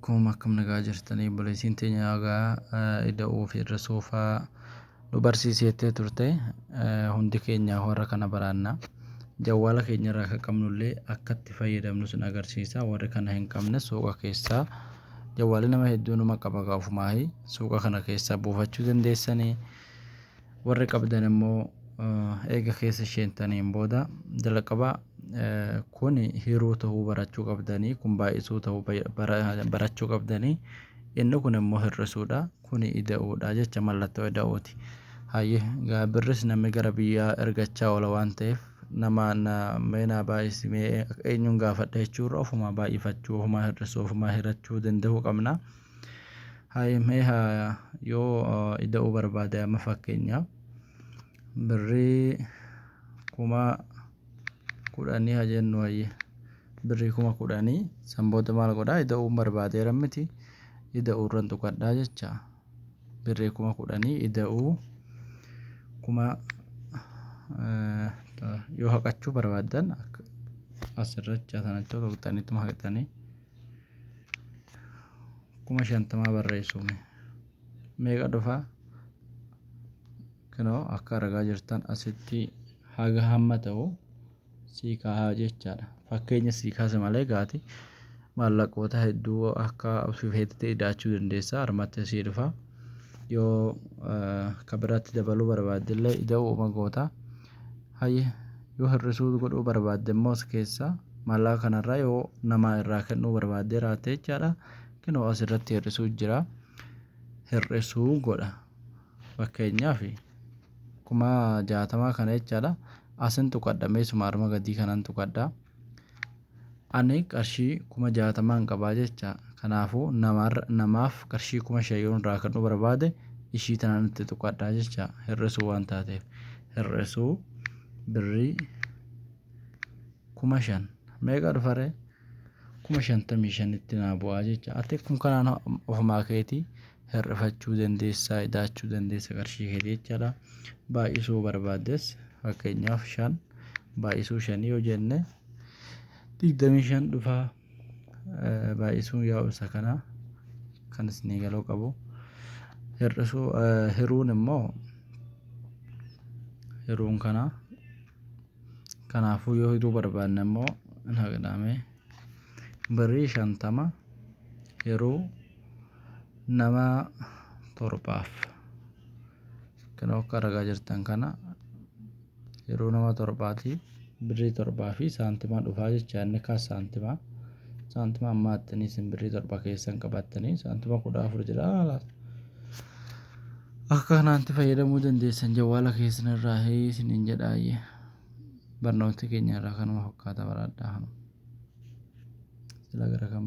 عليكم أكم نجاجرتني بوليسين تنياغا إدأو في الرسوفا لبرسيسيتي ترتي هندي كينيا هورا كان برانا جوالا كينيا راكا كمنولي أكت فايدة منوسن أغرسيسا ورا كان هنكمنا سوقا كيسا جوالا نما هدونو مقابقا فماهي سوقا كان كيسا بوفاتشو دنديساني ورا كبدان مو إيغا كيسا شينتاني بودا دلقبا kuni hiruu ta'uu barachuu qabdanii kun baay'isuu ta'uu barachuu qabdanii inni kun immoo hir'isuudha kuni ida'uudha jecha mallattoo ida'uuti hayyee birris namni gara biyyaa ergachaa oola waan ta'eef nama meenaa baay'isimee eenyuun gaafadha jechuurra ofumaa baay'ifachuu ofumaa hir'isuu ofumaa hirachuu danda'uu qabna hayyee meeha yoo ida'uu barbaade amma fakkeenyaaf birrii kuma kudhanii hajennu wayye birrii kuma kudhanii sanboota maal godhaa ida'uu barbaadeera miti ida'uu irraan tuqadhaa jecha birrii kuma kudhanii ida'uu kuma yoo haqachuu barbaadan asirratti sanatti tuqxaniitu haqxanii kuma 50 barreessume meeqa dhufa kanoo akka argaa jirtan asitti haga hamma ta'u siikaa jechaadha fakkeenya siikaas malee gaati maallaqoota hedduu akka fifeetti idaachuu dandeessa armatti sii dhufa yoo kabiraatti dabaluu barbaadillee ida'uu magoota hayye yoo hir'isuu godhuu barbaadde immoo as keessa maallaqa kanarraa yoo namaa irraa kennuu barbaadde raate jechaadha kinoo asirratti hir'isuu jira hir'isuu godha fakkeenyaaf kuma 60 kana jechaadha asin tuqadhamee sumaaruma gadii kanan tuqadha ani qarshii kuma 60 qabaa jecha kanaafuu namaaf qarshii kuma 5 irraa kennuu barbaade ishii tanaan itti tuqadhaa jecha hir'isuu waan taateef hir'isuu birrii kuma 5 meeqa dhufare kuma 55 itti naa bu'aa jecha ati kun kanaan ofumaa keetii hir'ifachuu dandeessaa idaachuu dandeessa qarshii keetii jechaadha baay'isuu barbaaddes fakkeenyaaf 5 baay'isuu 5 yoo jenne 25 dhufaa baay'isuu yaa isa kana kan isin galoo qabu hir'isuu hiruun immoo hiruun kana kanaafuu yoo hiruu barbaanne immoo hin haqdame birrii 50 hiruu nama 7 kan akka argaa jirtan kana yeroo nama 7 birrii 7 fi saantima dhufaa jecha inni kaas saantima ammaatti isin birrii 7 keessan qabattanii saantima 14 jira akka kanaatti fayyadamuu dandeessan jawwaala keessan irraa isiniin jedhaayyee barnoota keenya irraa kanuma fakkaata baradhaa sila gara kan